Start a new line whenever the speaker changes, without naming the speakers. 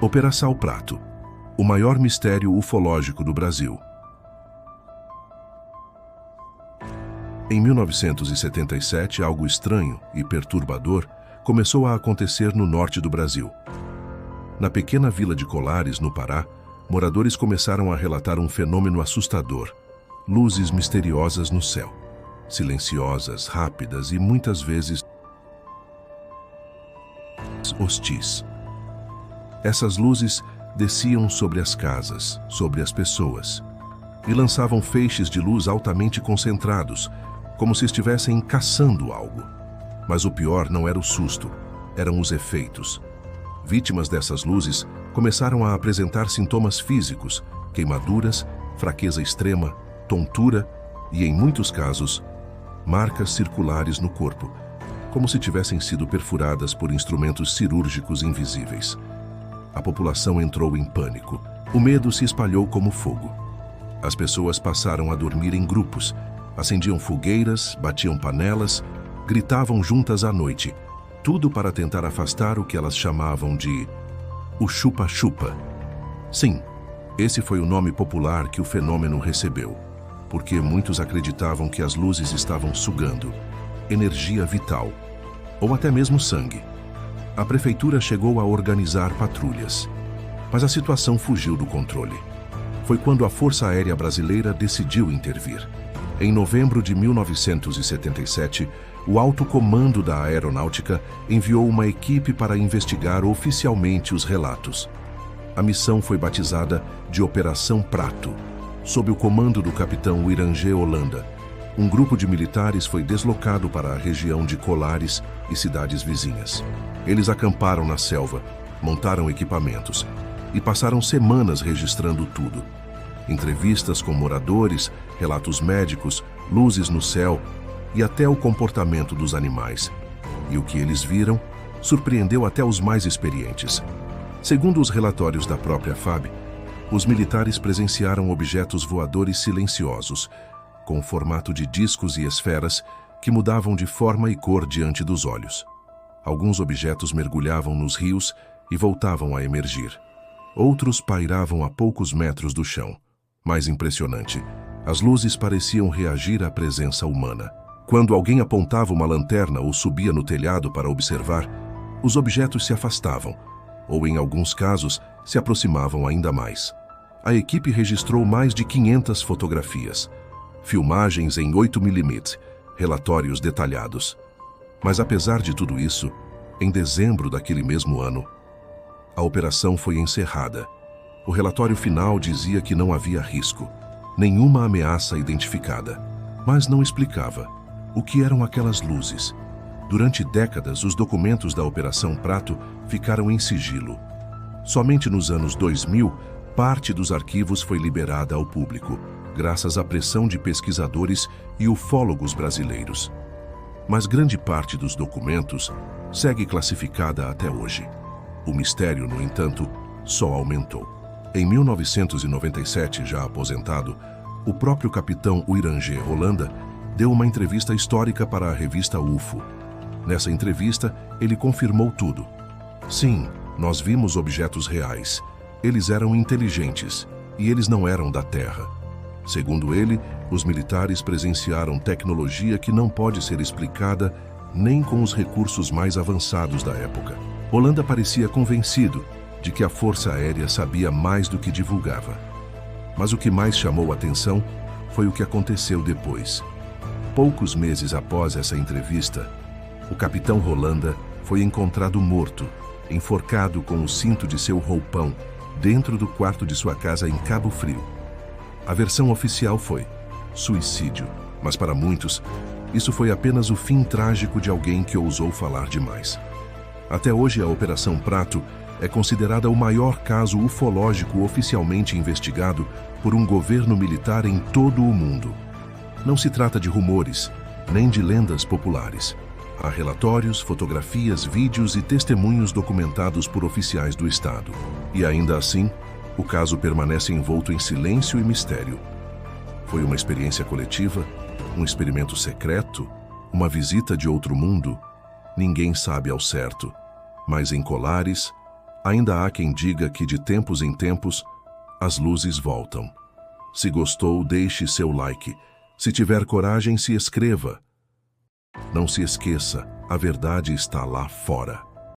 Operação Prato, o maior mistério ufológico do Brasil. Em 1977, algo estranho e perturbador começou a acontecer no norte do Brasil. Na pequena vila de Colares, no Pará, moradores começaram a relatar um fenômeno assustador: luzes misteriosas no céu, silenciosas, rápidas e muitas vezes hostis. Essas luzes desciam sobre as casas, sobre as pessoas, e lançavam feixes de luz altamente concentrados, como se estivessem caçando algo. Mas o pior não era o susto, eram os efeitos. Vítimas dessas luzes começaram a apresentar sintomas físicos, queimaduras, fraqueza extrema, tontura e, em muitos casos, marcas circulares no corpo, como se tivessem sido perfuradas por instrumentos cirúrgicos invisíveis. A população entrou em pânico. O medo se espalhou como fogo. As pessoas passaram a dormir em grupos, acendiam fogueiras, batiam panelas, gritavam juntas à noite, tudo para tentar afastar o que elas chamavam de o chupa-chupa. Sim, esse foi o nome popular que o fenômeno recebeu, porque muitos acreditavam que as luzes estavam sugando energia vital, ou até mesmo sangue. A prefeitura chegou a organizar patrulhas, mas a situação fugiu do controle. Foi quando a Força Aérea Brasileira decidiu intervir. Em novembro de 1977, o Alto Comando da Aeronáutica enviou uma equipe para investigar oficialmente os relatos. A missão foi batizada de Operação Prato, sob o comando do capitão Irangê Holanda. Um grupo de militares foi deslocado para a região de Colares e cidades vizinhas. Eles acamparam na selva, montaram equipamentos e passaram semanas registrando tudo. Entrevistas com moradores, relatos médicos, luzes no céu e até o comportamento dos animais. E o que eles viram surpreendeu até os mais experientes. Segundo os relatórios da própria FAB, os militares presenciaram objetos voadores silenciosos, com formato de discos e esferas que mudavam de forma e cor diante dos olhos. Alguns objetos mergulhavam nos rios e voltavam a emergir. Outros pairavam a poucos metros do chão. Mais impressionante, as luzes pareciam reagir à presença humana. Quando alguém apontava uma lanterna ou subia no telhado para observar, os objetos se afastavam, ou em alguns casos, se aproximavam ainda mais. A equipe registrou mais de 500 fotografias, filmagens em 8mm, relatórios detalhados. Mas apesar de tudo isso, em dezembro daquele mesmo ano, a operação foi encerrada. O relatório final dizia que não havia risco, nenhuma ameaça identificada, mas não explicava o que eram aquelas luzes. Durante décadas, os documentos da Operação Prato ficaram em sigilo. Somente nos anos 2000, parte dos arquivos foi liberada ao público, graças à pressão de pesquisadores e ufólogos brasileiros. Mas grande parte dos documentos segue classificada até hoje. O mistério, no entanto, só aumentou. Em 1997, já aposentado, o próprio capitão Irangê Holanda deu uma entrevista histórica para a revista UFO. Nessa entrevista, ele confirmou tudo. Sim, nós vimos objetos reais. Eles eram inteligentes e eles não eram da Terra. Segundo ele, os militares presenciaram tecnologia que não pode ser explicada nem com os recursos mais avançados da época. Holanda parecia convencido de que a Força Aérea sabia mais do que divulgava. Mas o que mais chamou a atenção foi o que aconteceu depois. Poucos meses após essa entrevista, o capitão Holanda foi encontrado morto, enforcado com o cinto de seu roupão, dentro do quarto de sua casa em Cabo Frio. A versão oficial foi suicídio, mas para muitos, isso foi apenas o fim trágico de alguém que ousou falar demais. Até hoje, a Operação Prato é considerada o maior caso ufológico oficialmente investigado por um governo militar em todo o mundo. Não se trata de rumores, nem de lendas populares. Há relatórios, fotografias, vídeos e testemunhos documentados por oficiais do Estado. E ainda assim, o caso permanece envolto em silêncio e mistério. Foi uma experiência coletiva? Um experimento secreto? Uma visita de outro mundo? Ninguém sabe ao certo. Mas em Colares, Ainda há quem diga que de tempos em tempos as luzes voltam. Se gostou, deixe seu like. Se tiver coragem, se inscreva. Não se esqueça, a verdade está lá fora.